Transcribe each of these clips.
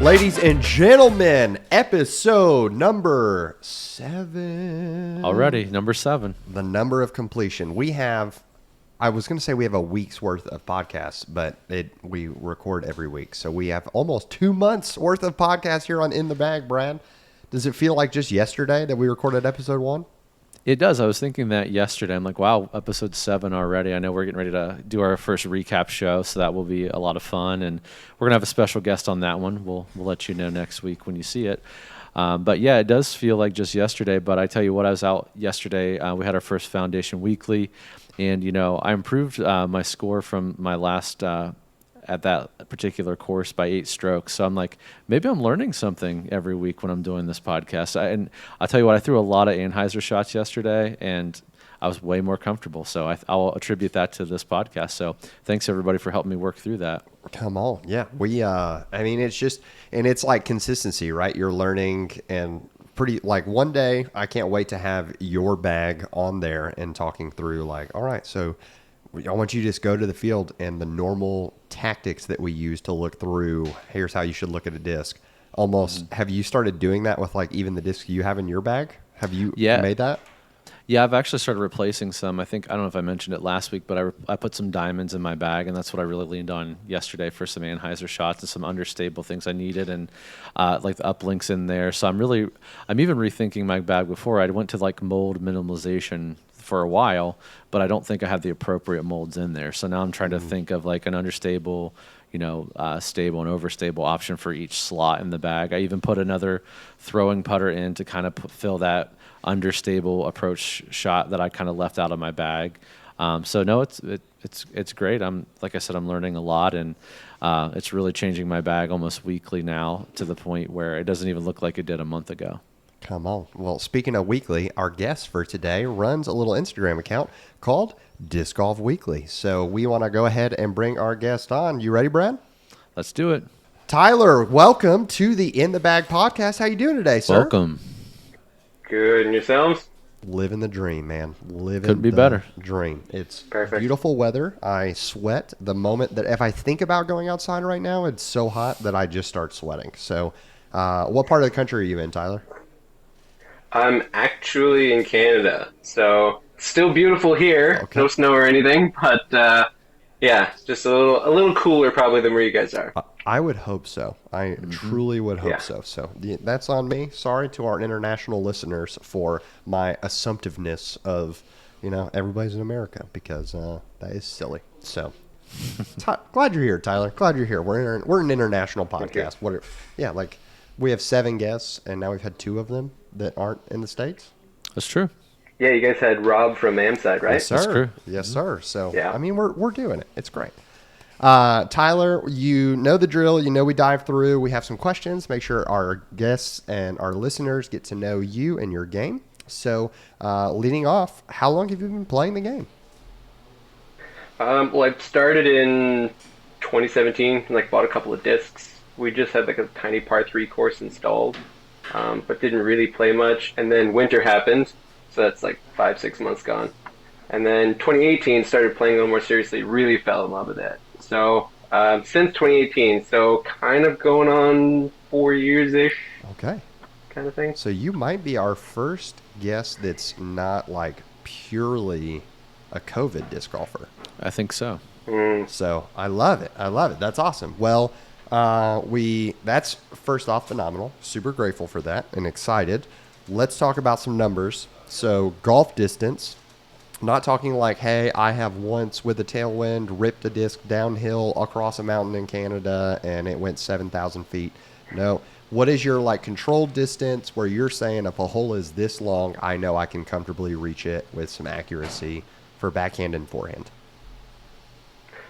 Ladies and gentlemen, episode number 7. Already, number 7. The number of completion. We have, I was going to say we have a week's worth of podcasts, but we record every week. So we have almost 2 months worth of podcasts here on In the Bag, Brad. Does it feel like just yesterday that we recorded episode 1? It does. I was thinking that yesterday. I'm like, wow, episode 7 already. I know we're getting ready to do our first recap show, so that will be a lot of fun. And we're going to have a special guest on that one. We'll let you know next week when you see it. But yeah, it does feel like just yesterday. But I tell you what, I was out yesterday. We had our first Foundation Weekly. And, you know, I improved my score from my last at that particular course by 8 strokes. So I'm like, maybe I'm learning something every week when I'm doing this podcast. And I'll tell you what, I threw a lot of Anheuser shots yesterday, and I was way more comfortable. So I'll attribute that to this podcast. So thanks, everybody, for helping me work through that. Come on. Yeah. I mean, it's just, and it's like consistency, right? You're learning and pretty, like one day, I can't wait to have your bag on there and talking through like, all right, so I want you to just go to the field and the normal tactics that we use to look through, here's how you should look at a disc. Almost, Have you started doing that with like even the discs you have in your bag? Have you made that? Yeah, I've actually started replacing some. I don't know if I mentioned it last week, but I put some diamonds in my bag, and that's what I really leaned on yesterday for some Anheuser shots and some understable things I needed, and like the uplinks in there. So I'm even rethinking my bag. Before I went to like mold minimalization for a while, but I don't think I have the appropriate molds in there. So now I'm trying to think of like an understable, stable and overstable option for each slot in the bag. I even put another throwing putter in to kind of fill that understable approach shot that I kind of left out of my bag. So no, it's great. Like I said, I'm learning a lot, and it's really changing my bag almost weekly now to the point where it doesn't even look like it did a month ago. Come on. Well, speaking of weekly, our guest for today runs a little Instagram account called Disc Golf Weekly. So we want to go ahead and bring our guest on. You ready, Brad? Let's do it. Tyler, welcome to the In the Bag podcast. How you doing today, sir? Welcome. Good, and yourselves? Living the dream, man. Couldn't be better. Dream. It's perfect. Beautiful weather. I sweat the moment that if I think about going outside right now, it's so hot that I just start sweating. So what part of the country are you in, Tyler? I'm actually in Canada, so still beautiful here. Okay. No snow or anything, but yeah, just a little cooler probably than where you guys are. I would hope so. I truly would hope so. So that's on me. Sorry to our international listeners for my assumptiveness of, everybody's in America, because that is silly. So glad you're here, Tyler. Glad you're here. We're an international podcast. We have 7 guests, and now we've had 2 of them that aren't in the States. That's true. Yeah, you guys had Rob from AMSAT, right? Yes, sir. That's true. Yes, sir. So, yeah. I mean, we're doing it. It's great. Tyler, you know the drill. We dive through. We have some questions. Make sure our guests and our listeners get to know you and your game. So, leading off, how long have you been playing the game? Well, I started in 2017, bought a couple of discs. We just had a tiny par 3 course installed, but didn't really play much. And then winter happened, so that's 5-6 months gone. And then 2018 started playing a little more seriously, really fell in love with it. So since 2018, so kind of going on 4 years-ish. Okay. Kind of thing. So you might be our first guest that's not purely a COVID disc golfer. I think so. So I love it. That's awesome. Well, that's first off phenomenal. Super grateful for that and excited. Let's talk about some numbers. So golf distance, not talking hey, I have once with a tailwind ripped a disc downhill across a mountain in Canada and it went 7,000 feet. No. What is your controlled distance where you're saying if a hole is this long, I know I can comfortably reach it with some accuracy for backhand and forehand?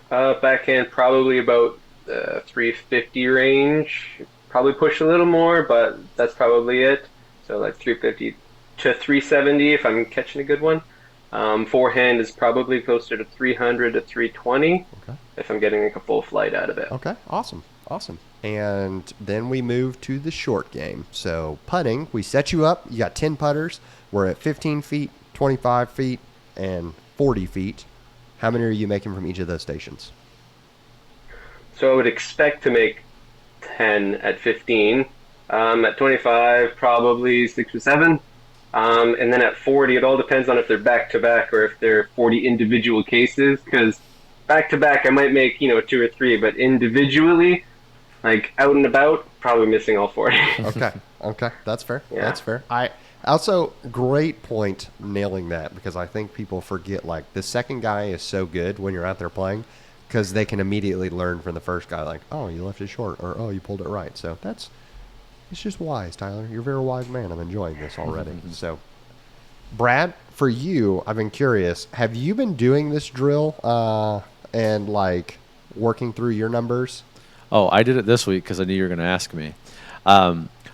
Backhand probably about 350 range. Probably push a little more, but that's probably it. So 350 to 370 if I'm catching a good one. Forehand is probably closer to 300 to 320 if I'm getting a full flight out of it. Okay, awesome. And then we move to the short game. So putting, we set you up. You got 10 putters. We're at 15 feet, 25 feet, and 40 feet. How many are you making from each of those stations? So I would expect to make 10 at 15. At 25, probably 6 or 7. And then at 40, it all depends on if they're back to back or if they're 40 individual cases. Because back to back, I might make, 2 or 3, but individually, like out and about, probably missing all 40. Okay. Okay. That's fair. Yeah. That's fair. I also, great point nailing that, because I think people forget, like, the second guy is so good when you're out there playing because they can immediately learn from the first guy, like, oh, you left it short, or oh, you pulled it right. So it's just wise, Tyler. You're a very wise man. I'm enjoying this already. So, Brad, for you, I've been curious. Have you been doing this drill and like working through your numbers? Oh, I did it this week because I knew you were going to ask me.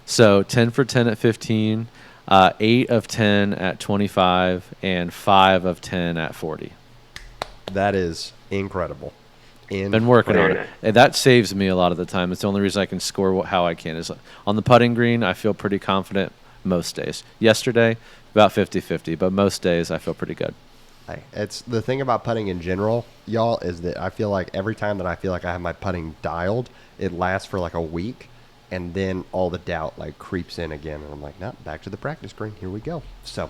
So 10 for 10 at 15, 8 of 10 at 25, and 5 of 10 at 40. That is incredible. Been working on Very it. And that saves me a lot of the time. It's the only reason I can score how I can. Is on the putting green, I feel pretty confident most days. Yesterday, about 50-50, but most days I feel pretty good. Hey, it's the thing about putting in general, y'all, is that I feel like every time that I feel like I have my putting dialed, it lasts for like a week, and then all the doubt like creeps in again, and I'm like, no, back to the practice green. Here we go. So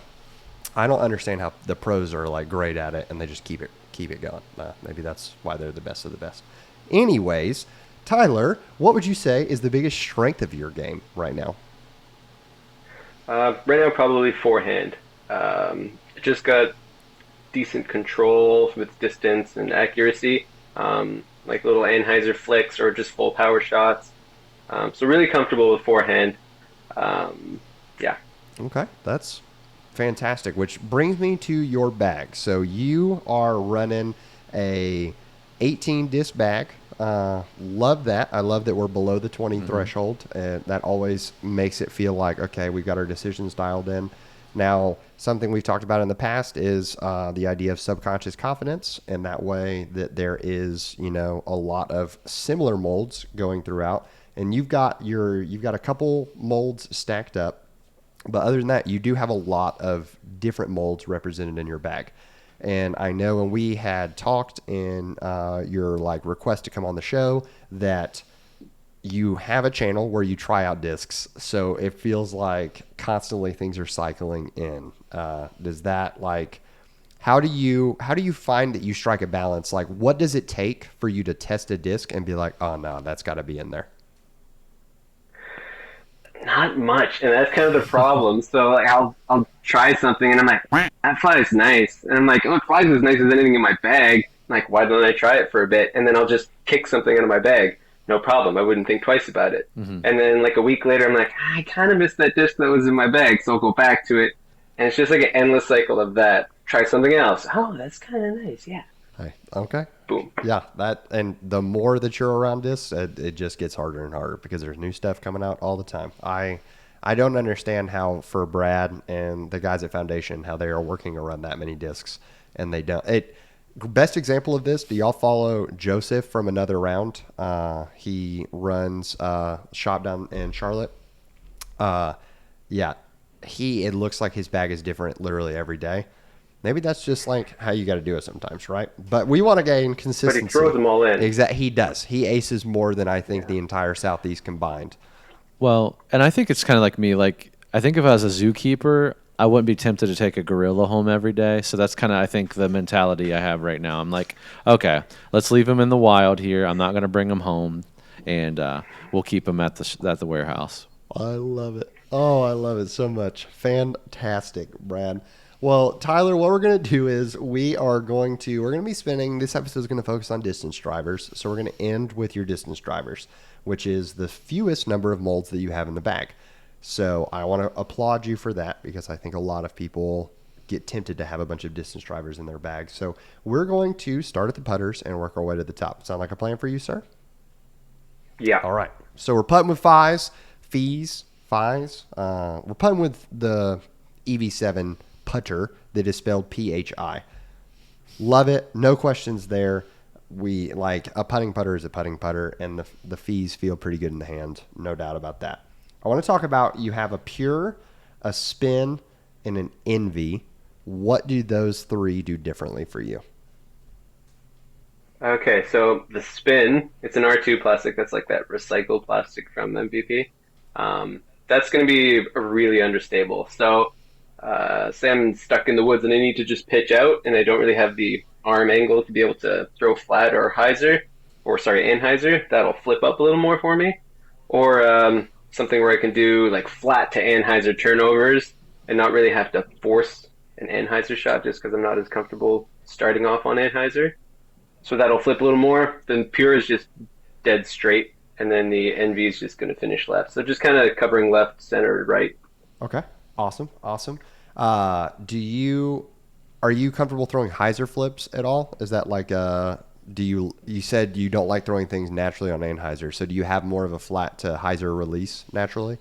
I don't understand how the pros are like great at it and they just keep it going. Maybe that's why they're the best of the best. Anyways, Tyler, what would you say is the biggest strength of your game right now? Right now, probably forehand. Just got decent control with distance and accuracy, like little Anheuser flicks or just full power shots. So really comfortable with forehand. Yeah. Okay, that's fantastic. Which brings me to your bag. So you are running a 18 disc bag. Love that. I love that we're below the 20 threshold. That always makes it feel like, okay, we've got our decisions dialed in. Now, something we've talked about in the past is the idea of subconscious confidence, and that way that there is, a lot of similar molds going throughout, and you've got a couple molds stacked up, but other than that, you do have a lot of different molds represented in your bag. And I know when we had talked in your like request to come on the show that you have a channel where you try out discs, so it feels like constantly things are cycling in. Does that like how do you find that you strike a balance? Like, what does it take for you to test a disc and be like, oh no, that's got to be in there? Not much, and that's kind of the problem. So like, I'll try something, and I'm like, that flies nice, and I'm like, oh, it flies as nice as anything in my bag. Like, why don't I try it for a bit? And then I'll just kick something out of my bag. No problem. I wouldn't think twice about it. And then like a week later, I'm like, I kind of missed that disc that was in my bag, so I'll go back to it, and it's just like an endless cycle of that. Try something else. Oh, that's kind of nice. Yeah. Hey, okay. Boom. Yeah, that, and the more that you're around this, it just gets harder and harder because there's new stuff coming out all the time. I don't understand how for Brad and the guys at Foundation how they are working around that many discs and they don't. Best example of this, do y'all follow Joseph from Another Round? He runs shop down in Charlotte. Yeah, it looks like his bag is different literally every day. Maybe that's just like how you got to do it sometimes, right? But we want to gain consistency. But he throws them all in. Exactly, he does. He aces more than I think the entire Southeast combined. Well, and I think it's kind of like me. Like, I think if I was a zookeeper, I wouldn't be tempted to take a gorilla home every day. So that's kind of, I think, the mentality I have right now. I'm like, okay, let's leave him in the wild here. I'm not going to bring him home, and we'll keep him at the warehouse. I love it. Oh, I love it so much. Fantastic, Brad. Well, Tyler, what we're going to do is we're going to be spending, this episode is going to focus on distance drivers. So we're going to end with your distance drivers, which is the fewest number of molds that you have in the bag. So I want to applaud you for that because I think a lot of people get tempted to have a bunch of distance drivers in their bag. So we're going to start at the putters and work our way to the top. Sound like a plan for you, sir? Yeah. All right. So we're putting with fives. We're putting with the EV7 putter that is spelled PHI. Love it. No questions there. We like a putting putter is a putting putter, and the fees feel pretty good in the hand. No doubt about that. I want to talk about you have a pure, a spin, and an envy. What do those three do differently for you? Okay, so the spin, it's an R2 plastic. That's like that recycled plastic from MVP. That's going to be really understable. So, say I'm stuck in the woods and I need to just pitch out, and I don't really have the arm angle to be able to throw flat or hyzer, or sorry, anhyzer. That'll flip up a little more for me. Or something where I can do like flat to anhyzer turnovers and not really have to force an anhyzer shot just because I'm not as comfortable starting off on anhyzer. So that'll flip a little more. Then pure is just dead straight, and then the NV is just going to finish left. So just kind of covering left, center, right. Okay. Awesome. Awesome. Do you are you comfortable throwing hyzer flips at all? Is that like do you said you don't like throwing things naturally on anhyzer, so do you have more of a flat to hyzer release naturally?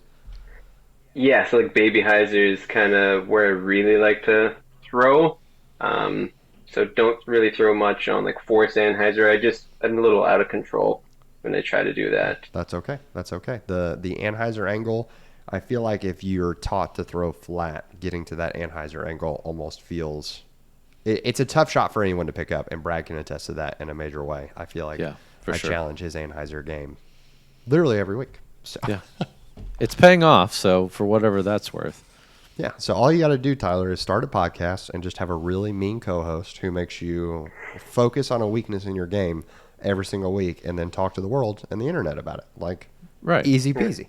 Yeah, so like baby hyzer is kind of where I really like to throw. Um, so don't really throw much on like force and hyzer. I'm a little out of control when I try to do that. That's okay. That's okay. The anhyzer angle, I feel like if you're taught to throw flat, getting to that anhyzer angle almost feels it's a tough shot for anyone to pick up, and Brad can attest to that in a major way. I feel like Yeah, for I sure. challenge his anhyzer game literally every week. So Yeah. It's paying off, so for whatever that's worth. yeah. So all you got to do, Tyler, is start a podcast and just have a really mean co-host who makes you focus on a weakness in your game every single week, and then talk to the world and the internet about it. Like Right. easy peasy.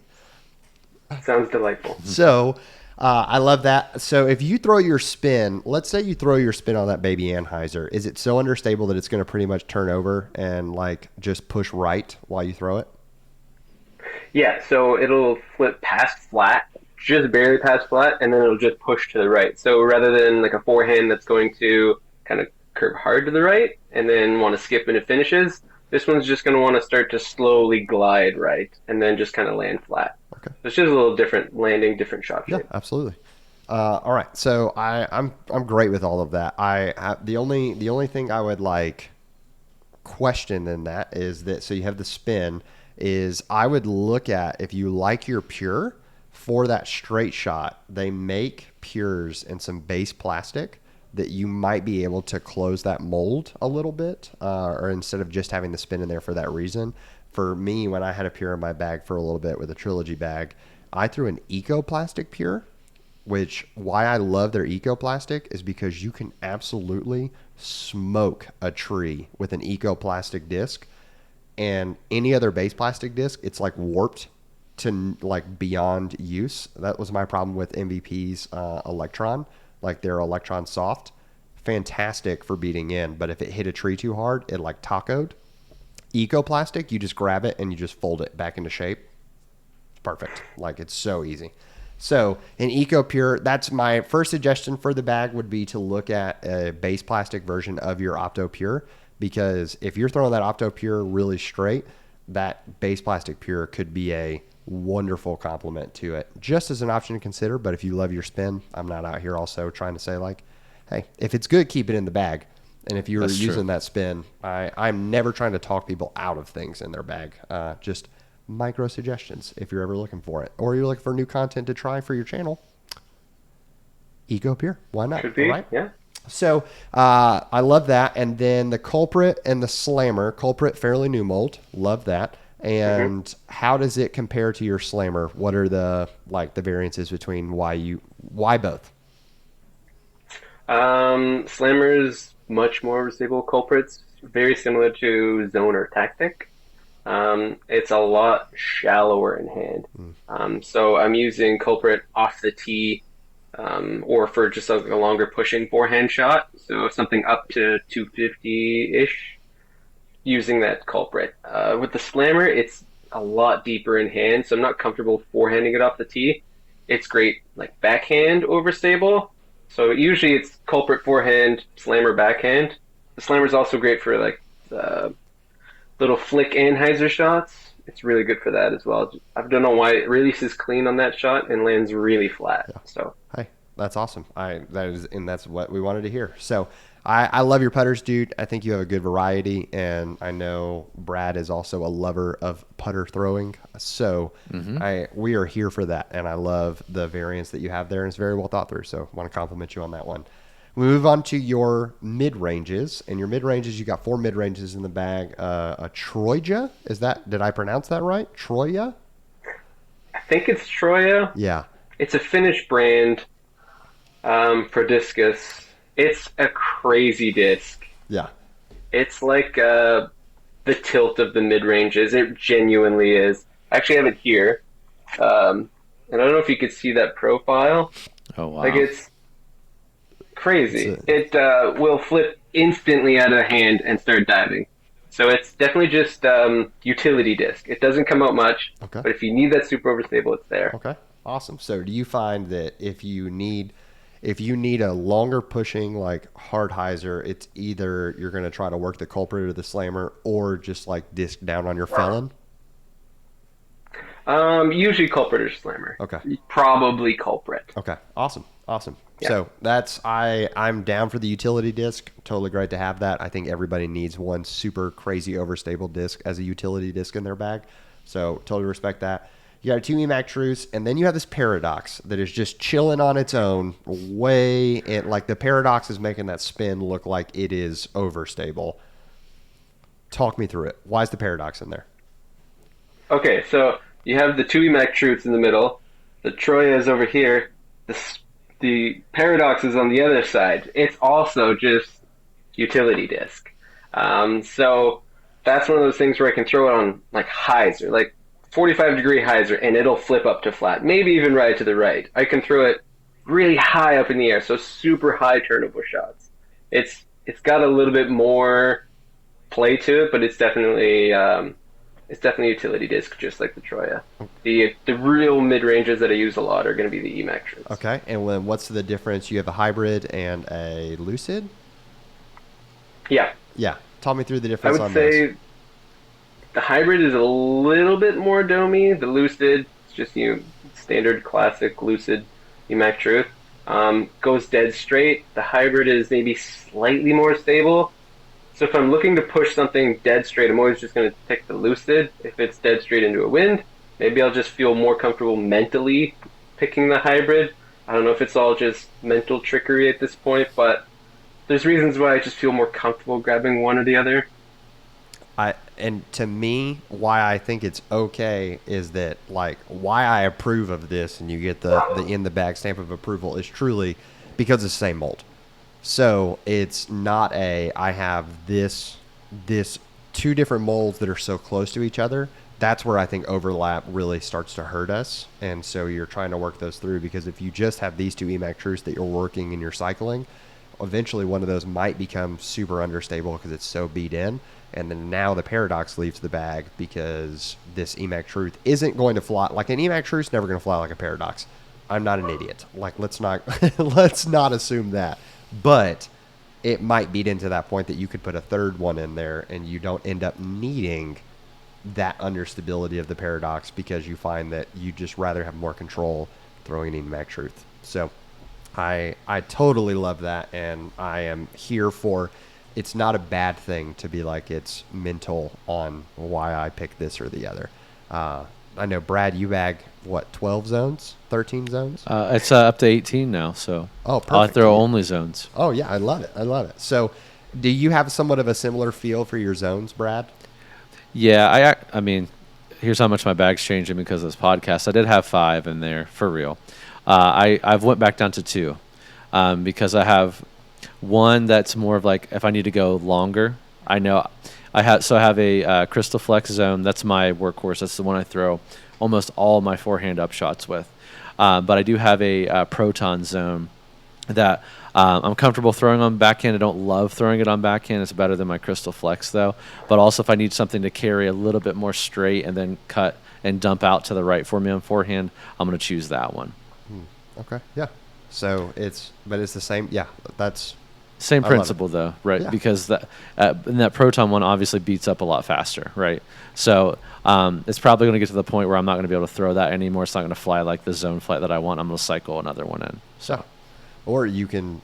Sounds delightful. So I love that. So if you throw your spin, let's say you throw your spin on that baby anhyzer, is it so understable that it's going to pretty much turn over and like just push right while you throw it? Yeah, so it'll flip past flat, just barely past flat, and then it'll just push to the right. So rather than like a forehand that's going to kind of curve hard to the right and then want to skip when it finishes, this one's just going to want to start to slowly glide right and then just kind of land flat. Okay. So it's just a little different landing, different shot Yeah, shape. absolutely. All right, so I'm great with all of that. The only thing I would like question in that is that so you have the spin is I would look at if you like your pure for that straight shot, they make pures in some base plastic that you might be able to close that mold a little bit, or instead of just having the spin in there for that reason. For me, when I had a pure in my bag for a little bit with a trilogy bag, I threw an eco plastic pure, which why I love their eco-plastic is because you can absolutely smoke a tree with an eco-plastic disc, and any other base plastic disc, it's like warped to like beyond use. That was my problem with MVP's Electron, like their Electron Soft. Fantastic for beating in, but if it hit a tree too hard, it like tacoed. Eco-plastic, you just grab it and you just fold it back into shape. Perfect. Like it's so easy. So an Eco Pure, that's my first suggestion for the bag would be to look at a base plastic version of your Opto Pure, because if you're throwing that Opto Pure really straight, that base plastic Pure could be a wonderful complement to it. Just as an option to consider, but if you love your spin, I'm not out here also trying to say like, hey, if it's good, keep it in the bag. And if you're That's true. using that spin, I'm never trying to talk people out of things in their bag. Just micro suggestions if you're ever looking for it, or you're looking for new content to try for your channel. Eco Pure, why not? Should All be, right. yeah. So I love that. And then the culprit and the slammer. Culprit, fairly new mold. Love that. hmm And how does it compare to your slammer? What are the variances between why both? Slammer's much more stable culprits, very similar to Zone or Tactic. It's a lot shallower in hand. So I'm using culprit off the tee, or for just a longer pushing forehand shot. So something up to 250-ish using that culprit. With the slammer, it's a lot deeper in hand, so I'm not comfortable forehanding it off the tee. It's great like backhand overstable. So usually it's culprit forehand, slammer backhand. The slammer is also great for like the little flick anhyzer shots. It's really good for that as well. I don't know why it releases clean on that shot and lands really flat. So Hey, that's awesome. That's what we wanted to hear. So I love your putters, dude. I think you have a good variety, and I know Brad is also a lover of putter throwing. So we are here for that, and I love the variants that you have there, and it's very well thought through. So I want to compliment you on that one. We move on to your mid ranges, and your mid ranges, you got 4 mid ranges in the bag. A Troja, did I pronounce that right? Troya? I think it's Troya. Yeah. It's a Finnish brand for discus. It's a crazy disc. Yeah. It's like the tilt of the mid ranges. It genuinely is. I actually have it here, and I don't know if you could see that profile. Oh wow! Like it's crazy. It will flip instantly out of hand and start diving. So it's definitely just utility disc. It doesn't come out much, Okay. but if you need that super overstable, it's there. Okay. Awesome. So do you find that if you need a longer pushing like hard hyzer, it's either you're going to try to work the culprit or the slammer, or just like disc down on your felon? Usually culprit or slammer. Okay. Probably culprit. Okay. Awesome. Yeah. So I'm down for the utility disc. Totally great to have that. I think everybody needs one super crazy overstable disc as a utility disc in their bag. So totally respect that. You got a 2 EMAC truce, and then you have this Paradox that is just chilling on its own. Like the Paradox is making that spin look like it is overstable. Talk me through it. Why is the Paradox in there? Okay, so you have the 2 EMAC truths in the middle. The Troya is over here. The Paradox is on the other side. It's also just utility disc. So that's one of those things where I can throw it on like hyzer, like 45-degree hyzer, and it'll flip up to flat, maybe even right to the right. I can throw it really high up in the air, so super high turnover shots. It's got a little bit more play to it, but it's definitely utility disc, just like the Troya. The real mid ranges that I use a lot are going to be the EMAC truths. Okay, and then what's the difference? You have a hybrid and a lucid? Yeah. Yeah, talk me through the I difference would on say those. the hybrid is a little bit more domey. The lucid, it's just standard classic lucid EMAC truth. Goes dead straight. The hybrid is maybe slightly more stable. So if I'm looking to push something dead straight, I'm always just going to pick the lucid. If it's dead straight into a wind, maybe I'll just feel more comfortable mentally picking the hybrid. I don't know if it's all just mental trickery at this point, but there's reasons why I just feel more comfortable grabbing one or the other. And to me, why I think it's okay is that, like, why I approve of this, and you get the in the bag stamp of approval, is truly because it's the same mold. So it's not I have this 2 different molds that are so close to each other. That's where I think overlap really starts to hurt us. And so you're trying to work those through, because if you just have these 2 EMAC truths that you're working and you're cycling, eventually one of those might become super understable because it's so beat in. And then now the Paradox leaves the bag because this EMAC truth isn't going to fly. Like an EMAC truth's never going to fly like a Paradox. I'm not an idiot. Like, let's not assume that. But it might beat into that point that you could put a third one in there and you don't end up needing that understability of the Paradox, because you find that you just rather have more control throwing in EMAC truth. So I totally love that, and I am here for. It's not a bad thing to be like, it's mental on why I pick this or the other. I know, Brad, you bag, 12 zones? 13 zones? It's up to 18 now, so perfect. I'll throw only zones. Oh, yeah, I love it. So do you have somewhat of a similar feel for your zones, Brad? Yeah, I mean, here's how much my bag's changing because of this podcast. I did have 5 in there, for real. I've went back down to 2 because I have one that's more of like, if I need to go longer, I know I have a Crystal Flex zone. That's my workhorse. That's the one I throw almost all my forehand up shots with. But I do have a Proton zone that I'm comfortable throwing on backhand. I don't love throwing it on backhand. It's better than my Crystal Flex, though. But also, if I need something to carry a little bit more straight and then cut and dump out to the right for me on forehand, I'm going to choose that one. Okay, yeah. So it's the same. Yeah, that's... Same principle, though, right? Yeah. Because and that Proton one obviously beats up a lot faster, right? So it's probably going to get to the point where I'm not going to be able to throw that anymore. It's not going to fly like the zone flight that I want. I'm going to cycle another one in. So, or you can,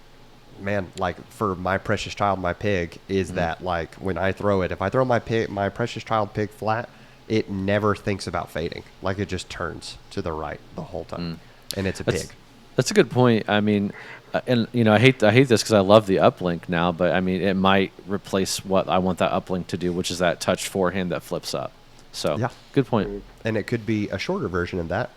man, like for my precious child, my pig, is that like when I throw it, if I throw my precious child pig flat, it never thinks about fading. Like it just turns to the right the whole time, and it's a pig. That's a good point. I mean, and I hate this because I love the uplink now, but I mean, it might replace what I want that uplink to do, which is that touch forehand that flips up. So, Yeah. good point. And it could be a shorter version of that.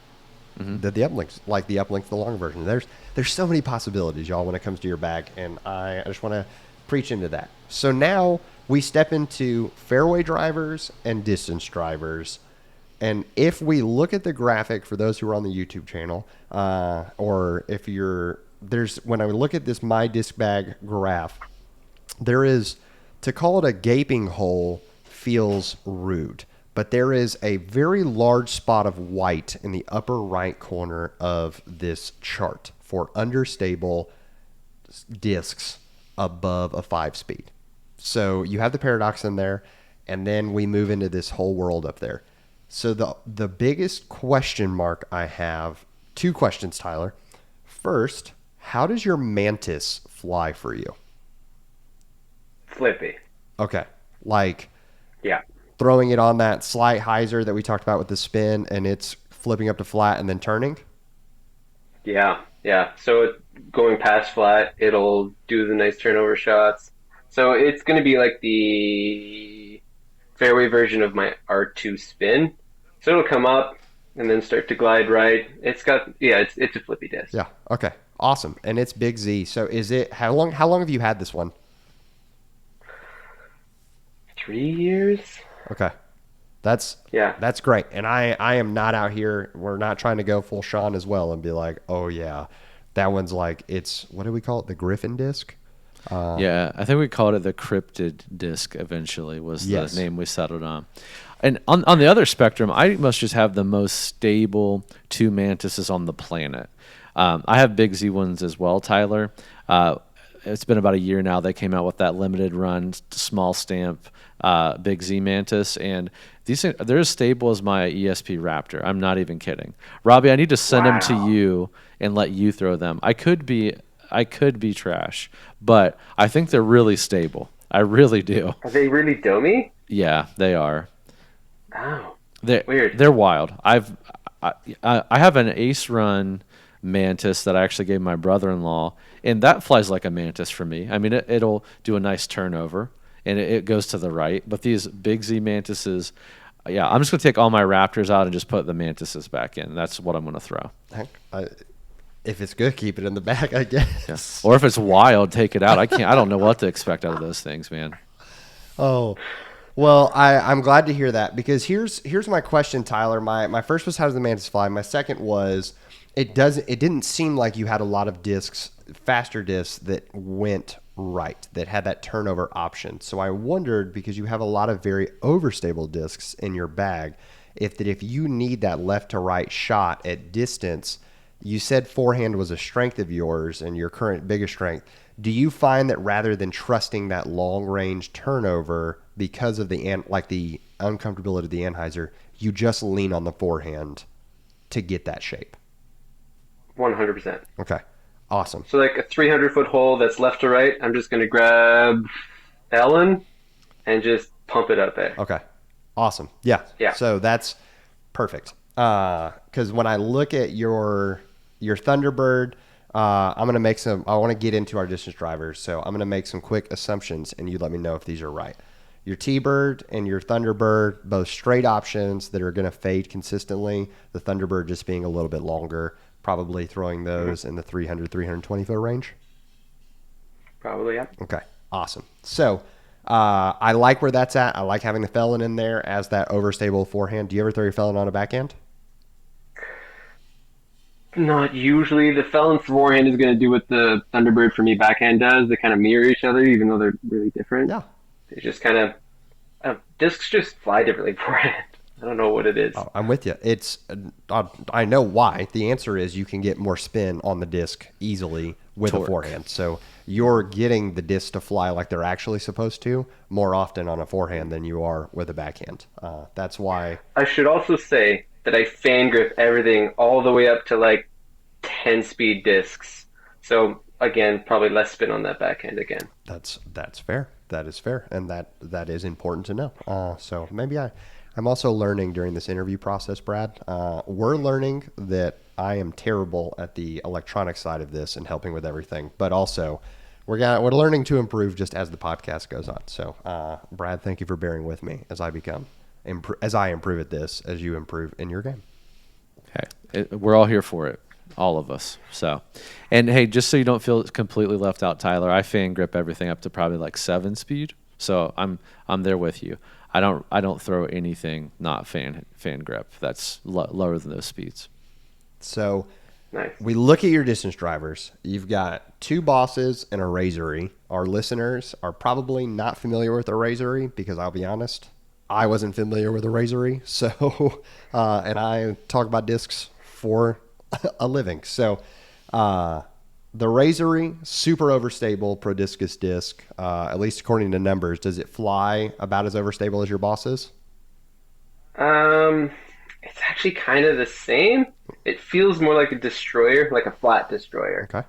The uplinks, like the uplink, the longer version. There's so many possibilities, y'all, when it comes to your bag, and I just want to preach into that. So now we step into fairway drivers and distance drivers. And if we look at the graphic for those who are on the YouTube channel, or if you're there's when I look at this my disc bag graph, there is, to call it a gaping hole feels rude, but there is a very large spot of white in the upper right corner of this chart for understable discs above a 5-speed. So you have the paradox in there, and then we move into this whole world up there. So the biggest question mark I have, two questions, Tyler. First, how does your mantis fly for you? Flippy. Okay. Like Yeah. throwing it on that slight hyzer that we talked about with the spin, and it's flipping up to flat and then turning? Yeah. Yeah. So going past flat, it'll do the nice turnover shots. So it's going to be like the fairway version of my R2 spin. So it'll come up and then start to glide right. It's a flippy disc. Yeah. Okay. Awesome. And it's Big Z. So is it how long have you had this one? 3 years? Okay. That's Yeah. that's great. And I am not out here, we're not trying to go full Sean as well and be like, "Oh yeah, that one's like, it's, what do we call it? The Griffin disc?" Yeah, I think we called it the cryptid disc eventually was Yes. the name we settled on. And on the other spectrum, I must just have the most stable two mantises on the planet. I have big Z ones as well, Tyler. It's been about a year now. They came out with that limited run, small stamp, big Z mantis, and these things, they're as stable as my ESP Raptor. I'm not even kidding. Robbie, I need to send them to Wow. you and let you throw them. I could be trash, but I think they're really stable. I really do. Are they really domey? Yeah, they are. Oh, They're weird. they're wild. I have an Ace Run mantis that I actually gave my brother-in-law, and that flies like a mantis for me. I mean, it'll do a nice turnover, and it goes to the right. But these big Z mantises, yeah, I'm just gonna take all my Raptors out and just put the mantises back in. That's what I'm gonna throw. Heck, if it's good, keep it in the bag, I Yeah. guess. Or if it's wild, take it out. I don't know what to expect out of those things, man. Oh, well, I'm glad to hear that, because here's my question, Tyler. My first was, how does the mantis fly? My second was, it didn't seem like you had a lot of discs, faster discs that went right, that had that turnover option. So I wondered, because you have a lot of very overstable discs in your bag, if you need that left to right shot at distance. You said forehand was a strength of yours and your current biggest strength. Do you find that rather than trusting that long range turnover because of the uncomfortability of the anhyzer, you just lean on the forehand to get that shape? 100%. Okay. Awesome. So like a 300-foot hole that's left to right, I'm just going to grab Ellen and just pump it out there. Okay. Awesome. Yeah. Yeah. So that's perfect. Because when I look at your Thunderbird, I'm gonna make some. I want to get into our distance drivers, so I'm gonna make some quick assumptions, and you let me know if these are right. Your T-Bird and your Thunderbird, both straight options that are gonna fade consistently. The Thunderbird just being a little bit longer, probably throwing those in the 300, 320 foot range. Probably, yeah. Okay, awesome. So I like where that's at. I like having the felon in there as that overstable forehand. Do you ever throw your felon on a backhand? Not usually. The Felon forehand is going to do what the Thunderbird for me backhand does. They kind of mirror each other, even though they're really different. Yeah. It's just kind of discs just fly differently forehand. I don't know what it is. Oh, I'm with you. It's I know why. The answer is you can get more spin on the disc easily with a Torque. forehand. So you're getting the disc to fly like they're actually supposed to more often on a forehand than you are with a backhand. That's why. I should also say that I fan grip everything all the way up to like 10 speed discs. So again, probably less spin on that backhand again. That's fair. That is fair, and that is important to know. So maybe I'm also learning during this interview process, Brad. We're learning that I am terrible at the electronic side of this and helping with everything, but also we're learning to improve just as the podcast goes on. So, Brad, thank you for bearing with me as I improve at this, as you improve in your game. Hey, we're all here for it, all of us. So, and hey, just so you don't feel completely left out, Tyler, I fan grip everything up to probably like 7 speed. So I'm there with you. I don't throw anything not fan grip that's lower than those speeds. So Nice. we look at your distance drivers. You've got 2 bosses and a rosary. Our listeners are probably not familiar with a rosary because I'll be honest, I wasn't familiar with a rosary. So, and I talk about discs for a living. So, the rosary, super overstable Prodiscus disc, at least according to numbers. Does it fly about as overstable as your bosses? It's actually kind of the same. It feels more like a destroyer, like a flat destroyer, Okay.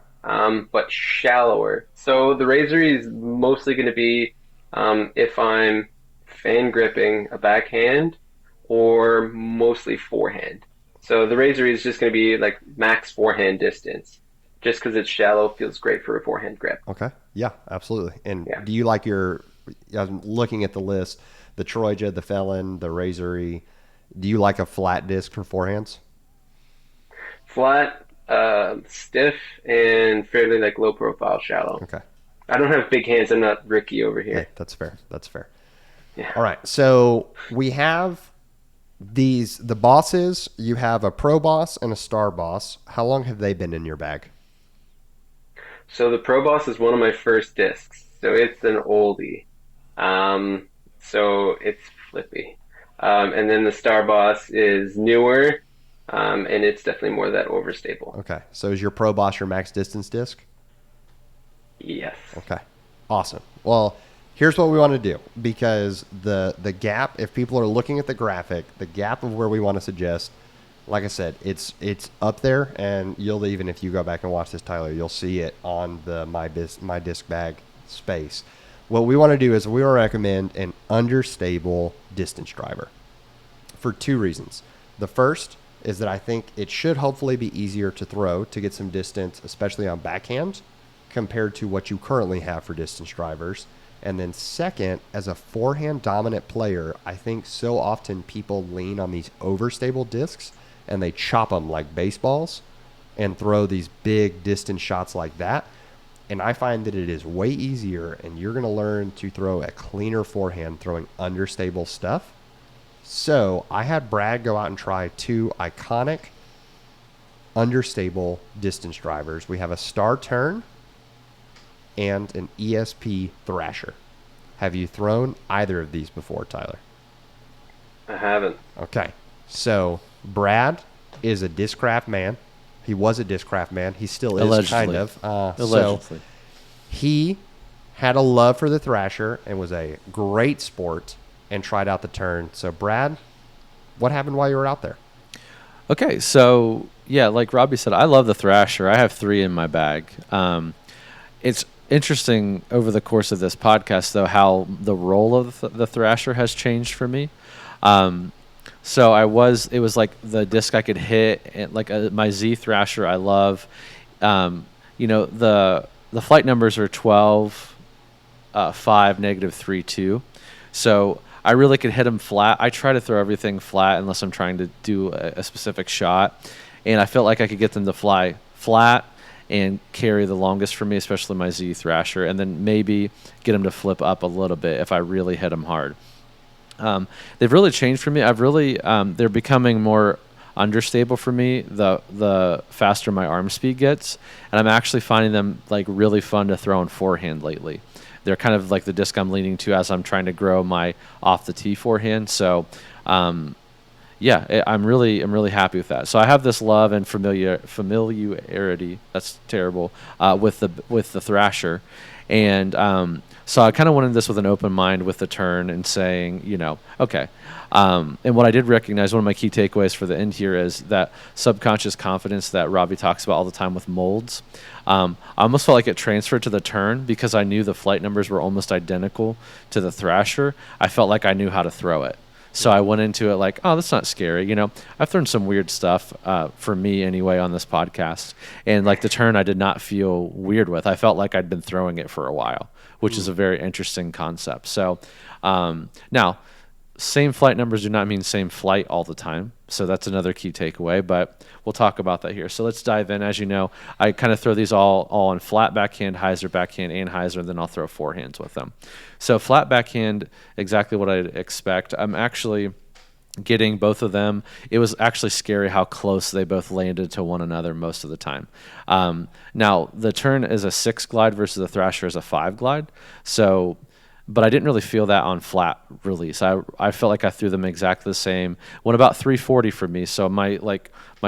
but shallower. So the razor is mostly going to be if I'm fan gripping a backhand or mostly forehand. So the razor is just going to be like max forehand distance. Just because it's shallow feels great for a forehand grip. Okay. Yeah, absolutely. And Yeah. do you like I'm looking at the list, the Troija, the Felon, the Rosary. Do you like a flat disc for forehands? Flat, stiff, and fairly like low profile shallow. Okay. I don't have big hands. I'm not Ricky over Hey, here. that's fair. That's fair. Yeah. All right. So we have the bosses. You have a pro boss and a star boss. How long have they been in your bag? So the Pro Boss is one of my first discs. So it's an oldie. So it's flippy. And then the Star Boss is newer, and it's definitely more that overstable. Okay. So is your pro boss your max distance disc? Yes. Okay. Awesome. Well, here's what we want to do, because the gap, if people are looking at the graphic, the gap of where we want to suggest, like I said, it's up there, and you'll, even if you go back and watch this, Tyler, you'll see it on the my disc bag space. What we want to do is we will recommend an understable distance driver for 2 reasons. The first is that I think it should hopefully be easier to throw to get some distance, especially on backhand, compared to what you currently have for distance drivers. And then second, as a forehand dominant player, I think so often people lean on these overstable discs and they chop them like baseballs and throw these big distance shots like that. And I find that it is way easier, and you're going to learn to throw a cleaner forehand throwing understable stuff. So I had Brad go out and try 2 iconic understable distance drivers. We have a Star Turn and an ESP Thrasher. Have you thrown either of these before, Tyler? I haven't. Okay. So Brad is a Discraft man. He was a Discraft man. He still is, Allegedly. kind of. Allegedly. So he had a love for the Thrasher and was a great sport and tried out the Turn. So Brad, what happened while you were out there? Okay, so yeah, like Robbie said, I love the Thrasher. I have 3 in my bag. It's interesting over the course of this podcast, though, how the role of the Thrasher has changed for me. So it was like the disc I could hit, and like my Z Thrasher I love. The flight numbers are 12, 5, -3, 2. So I really could hit them flat. I try to throw everything flat unless I'm trying to do a specific shot. And I felt like I could get them to fly flat and carry the longest for me, especially my Z Thrasher, and then maybe get them to flip up a little bit if I really hit them hard. They've really changed for me. They're becoming more understable for me the faster my arm speed gets, and I'm actually finding them like really fun to throw in forehand lately. They're kind of like the disc I'm leaning to as I'm trying to grow my off the tee forehand. So, I'm really happy with that. So I have this love and familiarity. That's terrible with the Thrasher, and so I kind of wanted this with an open mind with the Turn and saying, okay. And what I did recognize, one of my key takeaways for the end here is that subconscious confidence that Robbie talks about all the time with molds. I almost felt like it transferred to the Turn because I knew the flight numbers were almost identical to the Thrasher. I felt like I knew how to throw it. So I went into it like, oh, that's not scary. I've thrown some weird stuff for me anyway on this podcast. And like the turn I did not feel weird with. I felt like I'd been throwing it for a while, which is a very interesting concept. So now, same flight numbers do not mean same flight all the time. So that's another key takeaway, but we'll talk about that here. So let's dive in. As you know, I kind of throw these all on flat backhand, hyzer backhand, and hyzer, and then I'll throw forehands with them. So flat backhand, exactly what I'd expect. I'm actually getting both of them. It was actually scary how close they both landed to one another most of the time. Now, the turn is a 6 glide versus the thrasher is a 5 glide. So but I didn't really feel that on flat release. I felt like I threw them exactly the same. Went about 340 for me, so my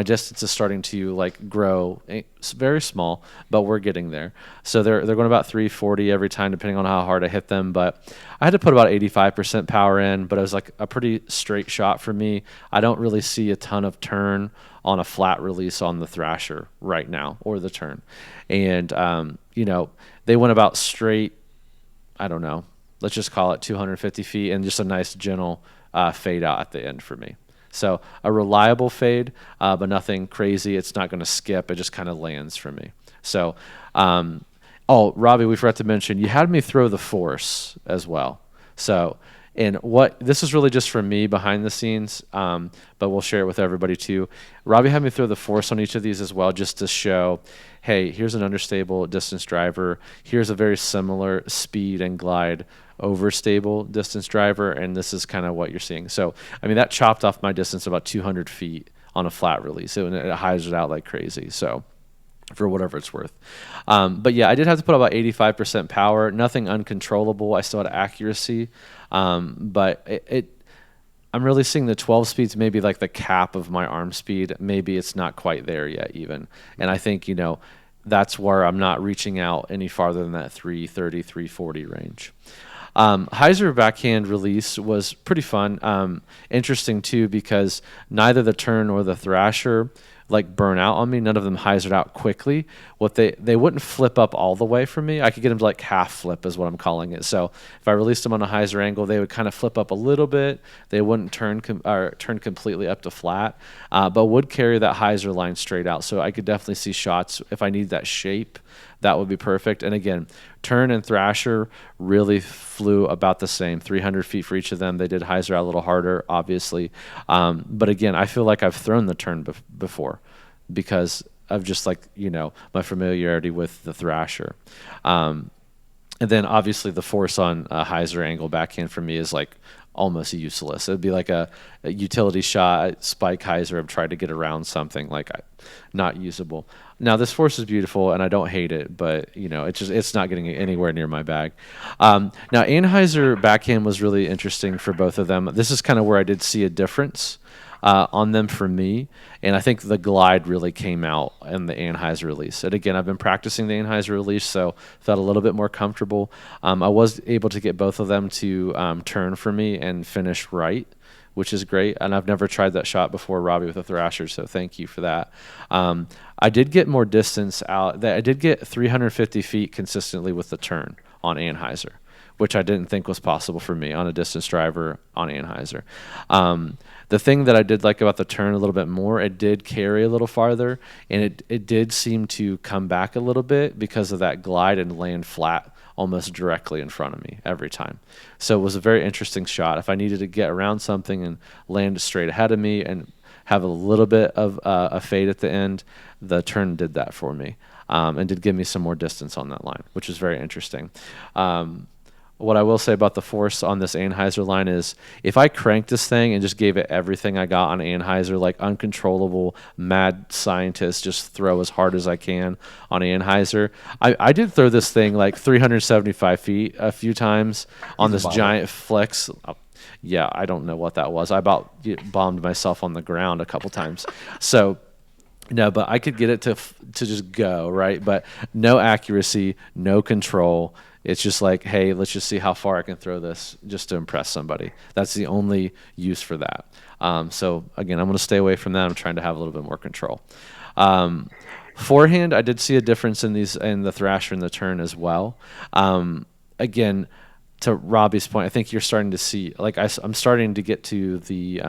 distance is starting to grow. It's very small, but we're getting there. So they're going about 340 every time, depending on how hard I hit them. But I had to put about 85% power in, but it was like a pretty straight shot for me. I don't really see a ton of turn on a flat release on the thrasher right now, or the turn. And they went about straight. I don't know. Let's just call it 250 feet and just a nice gentle fade out at the end for me. So a reliable fade, but nothing crazy. It's not going to skip. It just kind of lands for me. So, Robbie, we forgot to mention, you had me throw the force as well. So, this is really just for me behind the scenes, but we'll share it with everybody too. Robbie had me throw the force on each of these as well, just to show, hey, here's an understable distance driver. Here's a very similar speed and glide overstable distance driver, and this is kind of what you're seeing. So, I mean, that chopped off my distance about 200 feet on a flat release, and it hyzed out like crazy. So, for whatever it's worth. But yeah, I did have to put about 85% power, nothing uncontrollable. I still had accuracy, but I'm really seeing the 12 speeds maybe like the cap of my arm speed. Maybe it's not quite there yet even. And I think, that's where I'm not reaching out any farther than that 330, 340 range. Hyzer backhand release was pretty fun. Interesting too, because neither the turn or the thrasher burn out on me. None of them hyzered out quickly. They wouldn't flip up all the way for me. I could get them to half flip is what I'm calling it. So if I released them on a hyzer angle, they would kind of flip up a little bit. They wouldn't turn completely up to flat, but would carry that hyzer line straight out. So I could definitely see shots if I need that shape. That would be perfect. And again, turn and thrasher really flew about the same, 300 feet for each of them. They did hyzer out a little harder, obviously. But again, I feel like I've thrown the turn before because of just my familiarity with the thrasher. And then obviously the force on a hyzer angle backhand for me is almost useless. It'd be like a utility shot, spike hyzer. I've tried to get around something not usable. Now this force is beautiful and I don't hate it, but it's not getting anywhere near my bag. Now Anheuser backhand was really interesting for both of them. This is kind of where I did see a difference on them for me, and I think the glide really came out in the Anheuser release. And again, I've been practicing the Anheuser release, so felt a little bit more comfortable. I was able to get both of them to turn for me and finish right, which is great. And I've never tried that shot before, Robbie, with a thrasher, so thank you for that. I did get more distance out. I did get 350 feet consistently with the turn on Anheuser, which I didn't think was possible for me on a distance driver on Anheuser. The thing that I did like about the turn a little bit more, it did carry a little farther, and it did seem to come back a little bit because of that glide and land flat almost directly in front of me every time. So it was a very interesting shot. If I needed to get around something and land straight ahead of me and have a little bit of a fade at the end, the turn did that for me and did give me some more distance on that line, which is very interesting. What I will say about the force on this Anheuser line is if I cranked this thing and just gave it everything I got on Anheuser, uncontrollable, mad scientist, just throw as hard as I can on Anheuser. I did throw this thing 375 feet a few times on this giant flex. Yeah, I don't know what that was. I about bombed myself on the ground a couple times. So, no, but I could get it to just go, right? But no accuracy, no control. It's just hey, let's just see how far I can throw this just to impress somebody. That's the only use for that. So again, I'm going to stay away from that. I'm trying to have a little bit more control. Forehand, I did see a difference in the thrasher and the turn as well. Again, to Robbie's point, I think you're starting to see, like I'm starting to get to the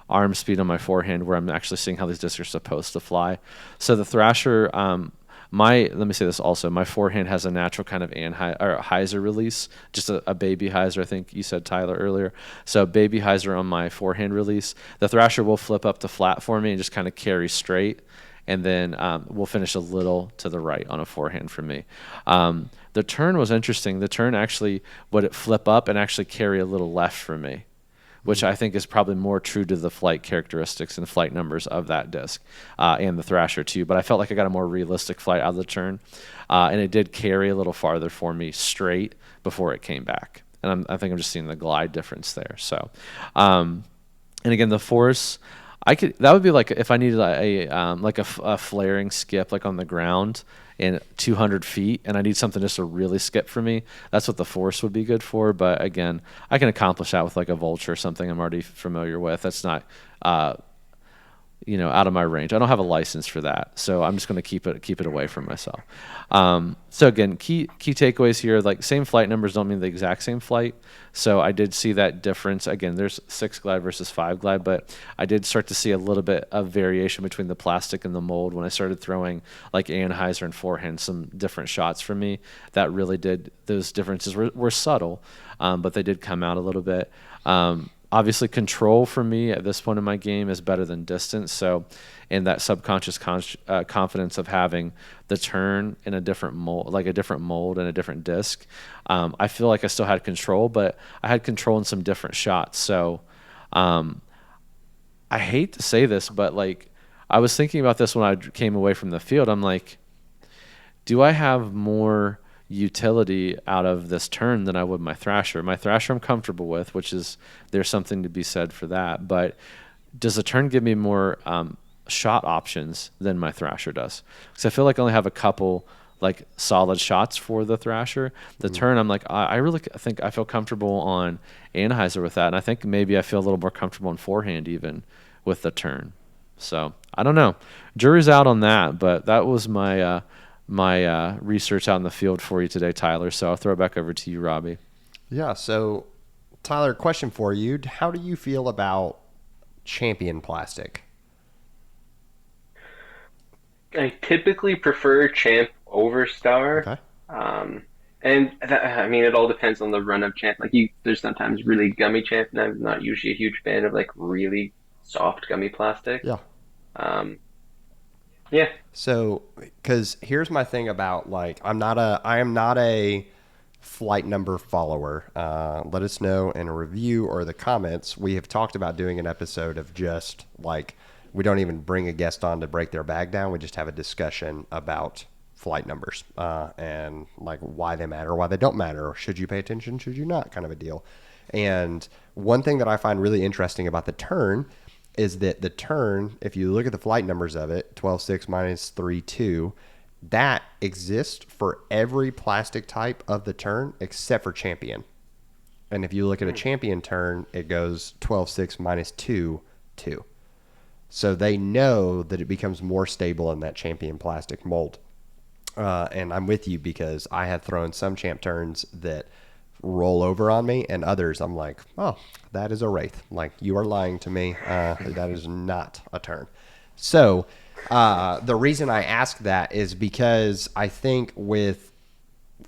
arm speed on my forehand where I'm actually seeing how these discs are supposed to fly. So the Thrasher, let me say this also, my forehand has a natural kind of hyzer release, just a baby hyzer, I think you said, Tyler, earlier. So baby hyzer on my forehand release. The Thrasher will flip up to flat for me and just kind of carry straight. And then we'll finish a little to the right on a forehand for me. The turn was interesting. The turn actually would it flip up and actually carry a little left for me, which I think is probably more true to the flight characteristics and flight numbers of that disc and the Thrasher too. But I felt like I got a more realistic flight out of the turn, and it did carry a little farther for me straight before it came back. And I think I'm just seeing the glide difference there. So, and again, the force. That would be like if I needed a flaring skip like on the ground in 200 feet, and I need something just to really skip for me. That's what the force would be good for. But again, I can accomplish that with like a vulture or something I'm already familiar with. That's not out of my range. I don't have a license for that, so I'm just going to keep it away from myself. So again, key takeaways here, like same flight numbers don't mean the exact same flight. So I did see that difference. Again, there's 6 glide versus 5 glide, but I did start to see a little bit of variation between the plastic and the mold when I started throwing like Anheuser and forehand, some different shots for me. That really did, those differences were subtle, but they did come out a little bit. Obviously, control for me at this point in my game is better than distance. So, in that subconscious confidence of having the turn in a different mold, like a different mold and a different disc, I feel like I still had control, but I had control in some different shots. So, I hate to say this, but like I was thinking about this when I came away from the field. I'm like, do I have more utility out of this turn than I would my Thrasher? My Thrasher I'm comfortable with, which is there's something to be said for that. But does the turn give me more shot options than my Thrasher does? Because I feel like I only have a couple like solid shots for the Thrasher. The turn, I'm like, I really think I feel comfortable on Anheuser with that, and I think maybe I feel a little more comfortable on forehand even with the turn. So I don't know. Jury's out on that, but that was my research out in the field for you today, Tyler. So I'll throw it back over to you, Robbie. Yeah. So, Tyler, question for you. How do you feel about Champion plastic? I typically prefer Champ over Star. Okay. And I mean, it all depends on the run of Champ. Like, there's sometimes really gummy Champ, and I'm not usually a huge fan of like really soft gummy plastic. Yeah. Um, yeah. So, because here's my thing about like I am not a flight number follower. Let us know in a review or the comments. We have talked about doing an episode of just like we don't even bring a guest on to break their bag down. We just have a discussion about flight numbers and like why they matter, why they don't matter, or should you pay attention, should you not, kind of a deal. And one thing that I find really interesting about the turn is that the turn, if you look at the flight numbers of it, 12.6 minus 3.2, that exists for every plastic type of the turn except for Champion. And if you look at a Champion turn, it goes 12.6 minus 2.2. So they know that it becomes more stable in that Champion plastic mold. And I'm with you because I have thrown some Champ turns that roll over on me, and others I'm like, oh, that is a Wraith. Like, you are lying to me. That is not a turn. So the reason I ask that is because I think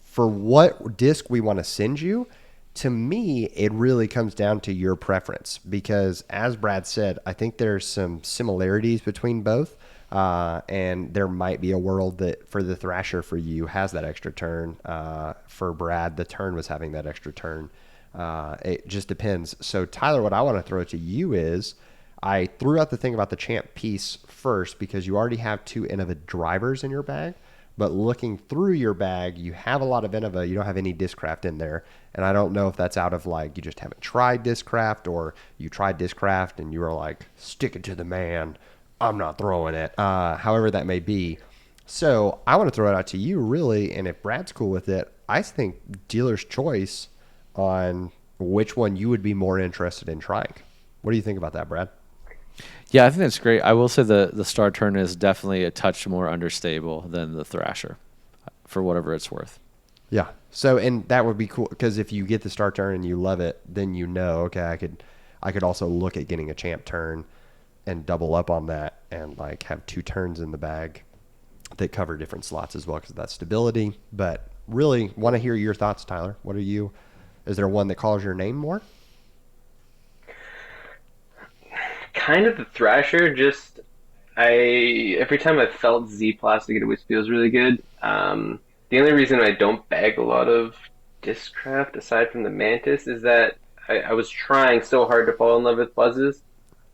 for what disc we want to send you, to me, it really comes down to your preference because, as Brad said, I think there's some similarities between both. And there might be a world that for the Thrasher for you has that extra turn. For Brad, the turn was having that extra turn. It just depends. So, Tyler, what I want to throw to you is I threw out the thing about the Champ piece first because you already have 2 Innova drivers in your bag. But looking through your bag, you have a lot of Innova. You don't have any Discraft in there. And I don't know if that's out of like you just haven't tried Discraft or you tried Discraft and you were like, stick it to the man. I'm not throwing it. However that may be. So I want to throw it out to you, really. And if Brad's cool with it, I think dealer's choice on which one you would be more interested in trying. What do you think about that, Brad? Yeah, I think that's great. I will say the Star Turn is definitely a touch more understable than the Thrasher, for whatever it's worth. Yeah. So, and that would be cool because if you get the start turn and you love it, then okay, I could also look at getting a champ turn and double up on that and like have 2 turns in the bag that cover different slots as well because of that stability. But really want to hear your thoughts, Tyler. Is there one that calls your name more? Kind of the Thrasher. Just I every time I felt Z plastic, it always feels really good. The only reason I don't bag a lot of Discraft aside from the Mantis is that I was trying so hard to fall in love with buzzes,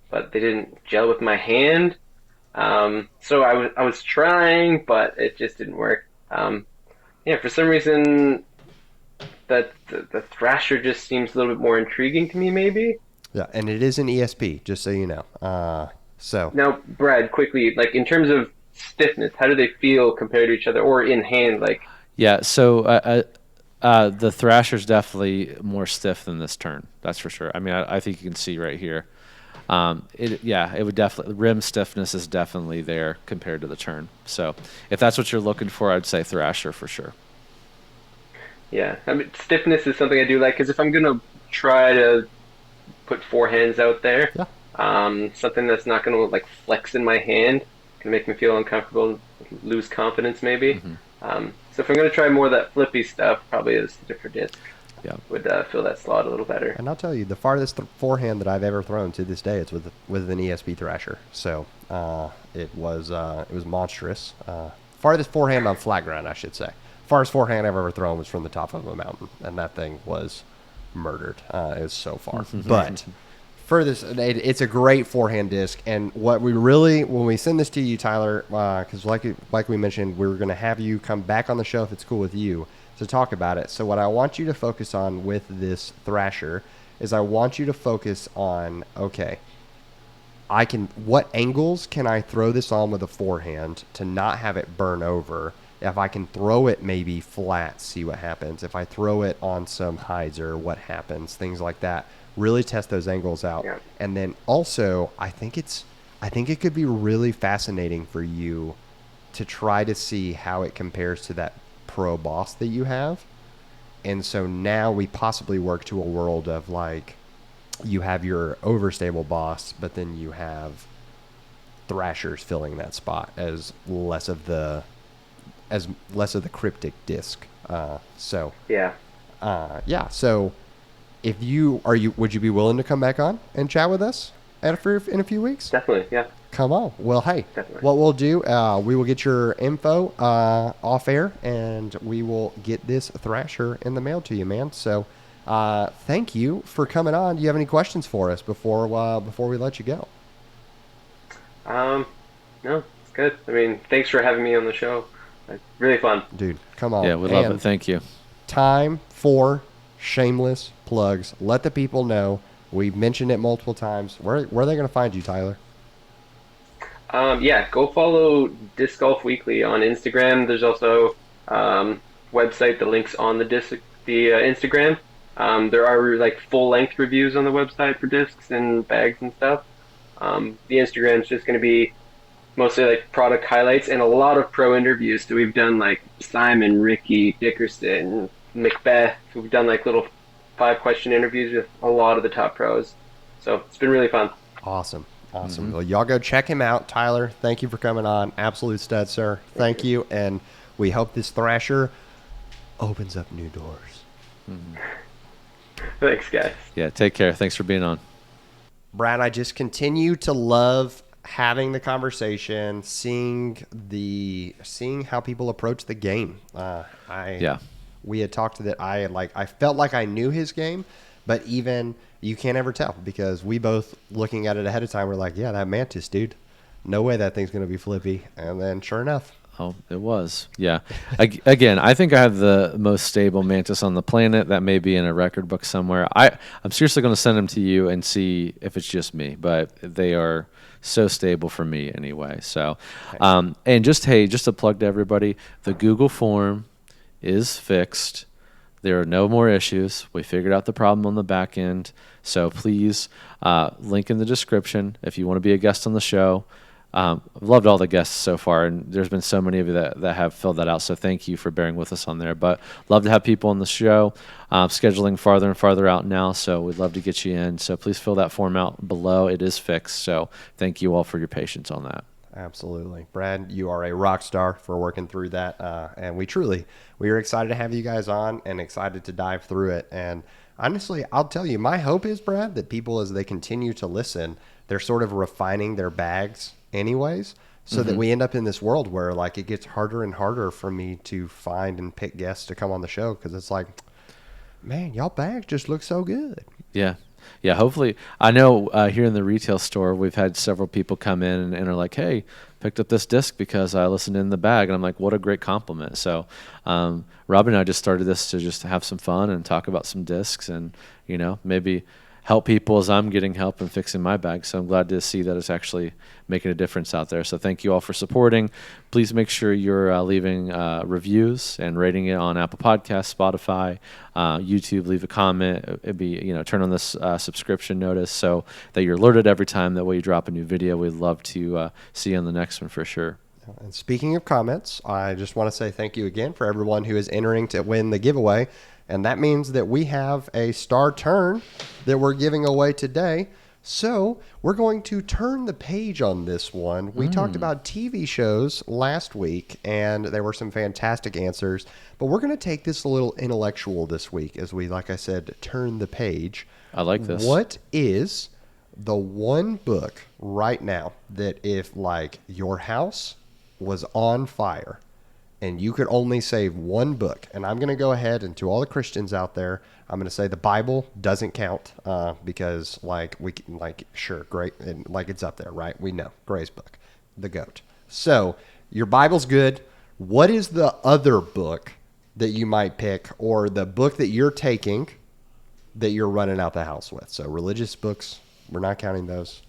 but they didn't gel with my hand. So I was trying, but it just didn't work. Yeah, for some reason that the Thrasher just seems a little bit more intriguing to me, maybe. Yeah, and it is an ESP, just so you know. So Now, Brad, quickly, like in terms of stiffness, how do they feel compared to each other, or in hand? Like, Yeah, so the Thrasher's definitely more stiff than this turn. That's for sure. I mean, I think you can see right here. It would definitely rim stiffness is definitely there compared to the turn. So if that's what you're looking for, I'd say Thrasher for sure. yeah, I mean, stiffness is something I do like because if I'm gonna try to put four hands out there, yeah, something that's not gonna like flex in my hand can make me feel uncomfortable, lose confidence maybe. Hmm. So if I'm gonna try more of that flippy stuff, probably a stiffer disc Yeah. would fill that slot a little better. and I'll tell you, the farthest forehand that I've ever thrown to this day, it's with an ESP Thrasher. So it was monstrous. Farthest forehand on flat ground, I should say. Farthest forehand I've ever thrown was from the top of a mountain, and that thing was murdered. It was so far, but furthest, it's a great forehand disc. And what we really, when we send this to you, Tyler, because like we mentioned, we're going to have you come back on the show if it's cool with you to talk about it. So what I want you to focus on with this Thrasher is I want you to focus on, okay, what angles can I throw this on with a forehand to not have it burn over? If I can throw it maybe flat, see what happens. If I throw it on some hyzer, what happens? Things like that. Really test those angles out. Yeah. And then also, I think it could be really fascinating for you to try to see how it compares to that pro boss that you have. And so now we possibly work to a world of like you have your overstable boss, but then you have Thrashers filling that spot as less of the cryptic disc. Yeah. Yeah. So would you be willing to come back on and chat with us in a few weeks? Definitely, yeah. Come on. Well, hey, Definitely. what we'll do, we will get your info off air, and we will get this Thrasher in the mail to you, man. So, thank you for coming on. Do you have any questions for us before we let you go? No, it's good. I mean, thanks for having me on the show. Really fun. Dude, come on. Yeah, we love And it. Thank you. time for shameless plugs. Let the people know. We've mentioned it multiple times. Where are they going to find you, Tyler? Yeah, go follow Disc Golf Weekly on Instagram. There's also website. The links on the Instagram. There are like full length reviews on the website for discs and bags and stuff. The Instagram's just going to be mostly like product highlights and a lot of pro interviews. So we've done like Simon, Ricky, Dickerson, Macbeth. We've done like little 5-question interviews with a lot of the top pros. So it's been really fun. Awesome. Well, y'all go check him out. Tyler, thank you for coming on. Absolute stud, sir. Thank you. And we hope this Thrasher opens up new doors. Thanks, guys. Yeah, take care. Thanks for being on. Brad, I just continue to love having the conversation, seeing how people approach the game. We had talked to that. I felt like I knew his game, but even you can't ever tell because we both looking at it ahead of time. We're like, yeah, that Mantis, dude, no way that thing's going to be flippy. And then sure enough. Oh, it was. Yeah. Again, I think I have the most stable Mantis on the planet. That may be in a record book somewhere. I'm seriously going to send them to you and see if it's just me, but they are so stable for me anyway. So, and just a plug to everybody, the Google form is fixed. There are no more issues. We figured out the problem on the back end. So please, link in the description if you want to be a guest on the show. I've loved all the guests so far, and there's been so many of you that have filled that out. So thank you for bearing with us on there. But love to have people on the show. Scheduling farther and farther out now, so we'd love to get you in. So please fill that form out below. It is fixed. So thank you all for your patience on that. Absolutely. Brad, you are a rock star for working through that. And we are excited to have you guys on and excited to dive through it. And honestly, I'll tell you, my hope is, Brad, that people, as they continue to listen, they're sort of refining their bags anyways, so that we end up in this world where like it gets harder and harder for me to find and pick guests to come on the show. Cause it's like, man, y'all bags just look so good. Yeah. Yeah, hopefully. I know here in the retail store, we've had several people come in and are like, hey, picked up this disc because I listened in the bag. And I'm like, what a great compliment. So Rob and I just started this to just have some fun and talk about some discs and, maybe help people as I'm getting help and fixing my bag. So I'm glad to see that it's actually making a difference out there. So thank you all for supporting. Please make sure you're leaving reviews and rating it on Apple Podcasts, Spotify, YouTube. Leave a comment. It'd be, turn on this subscription notice so that you're alerted every time that we drop a new video. We'd love to see you on the next one for sure. And speaking of comments, I just want to say thank you again for everyone who is entering to win the giveaway. And that means that we have a star turn that we're giving away today. So we're going to turn the page on this one. We talked about TV shows last week, and there were some fantastic answers. But we're going to take this a little intellectual this week as we, like I said, turn the page. I like this. What is the one book right now that if, like, your house was on fire and you could only save one book, and I'm going to go ahead and to all the Christians out there, I'm going to say the Bible doesn't count because sure, great, and like it's up there, right? We know Gray's book, the GOAT. So your Bible's good. What is the other book that you might pick, or the book that you're taking that you're running out the house with? So religious books, we're not counting those.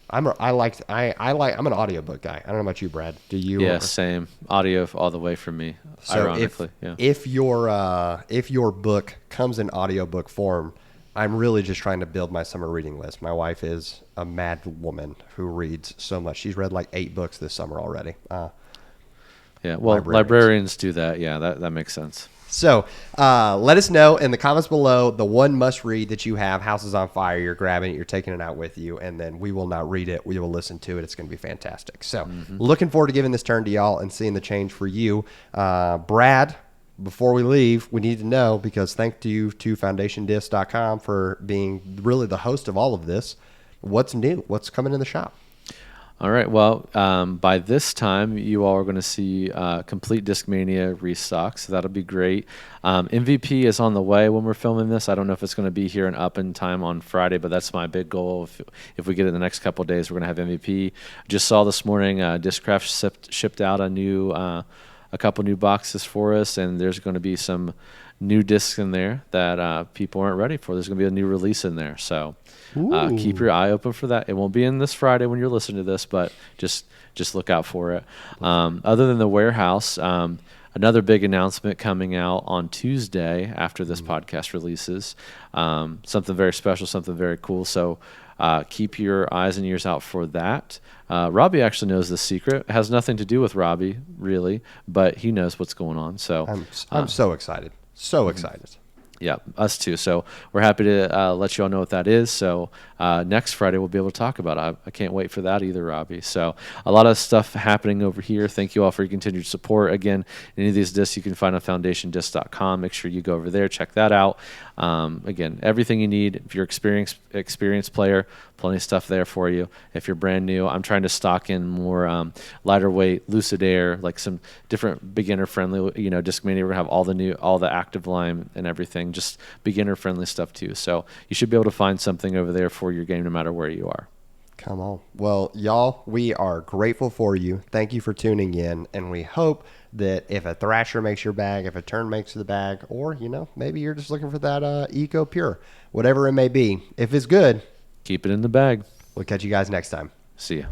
I'm an audiobook guy. I don't know about you, Brad. Do you? Yeah, same. Audio all the way from me. So ironically, if your book comes in audiobook form, I'm really just trying to build my summer reading list. My wife is a mad woman who reads so much. She's read like 8 books this summer already. Yeah, well, librarians do that. Yeah, that makes sense. So let us know in the comments below the one must read that you have. House is on fire. You're grabbing it. You're taking it out with you. And then we will not read it. We will listen to it. It's going to be fantastic. So looking forward to giving this turn to y'all and seeing the change for you. Brad, before we leave, we need to know, because thank you to FoundationDisc.com for being really the host of all of this. What's new? What's coming in the shop? All right. Well, by this time, you all are going to see complete Discmania restock, so that'll be great. MVP is on the way when we're filming this. I don't know if it's going to be here and up in time on Friday, but that's my big goal. If we get it in the next couple of days, we're going to have MVP. Just saw this morning, Discraft shipped out a couple new boxes for us, and there's going to be some new discs in there that people aren't ready for. There's going to be a new release in there, so keep your eye open for that. It won't be in this Friday when you're listening to this, but just look out for it. Other than the warehouse, another big announcement coming out on Tuesday after this podcast releases. Something very special, something very cool. So keep your eyes and ears out for that. Robbie actually knows the secret. It has nothing to do with Robbie, really, but he knows what's going on. So I'm so excited. So excited. Yeah, us too. So we're happy to let you all know what that is. So next Friday we'll be able to talk about it. I can't wait for that either, Robbie. So a lot of stuff happening over here. Thank you all for your continued support. Again, any of these discs you can find on FoundationDisc.com. Make sure you go over there, check that out. Again, everything you need. If you're experienced player, plenty of stuff there for you. If you're brand new, I'm trying to stock in more lighter weight, Lucid Air, like some different beginner friendly. Discmania, we're gonna have all the active line and everything, just beginner friendly stuff too. So you should be able to find something over there for your game, no matter where you are. Come on. Well, y'all, we are grateful for you. Thank you for tuning in, and we hope that if a Thrasher makes your bag, if a Turn makes the bag, or maybe you're just looking for that Eco Pure, whatever it may be, if it's good, keep it in the bag. We'll catch you guys next time. See ya.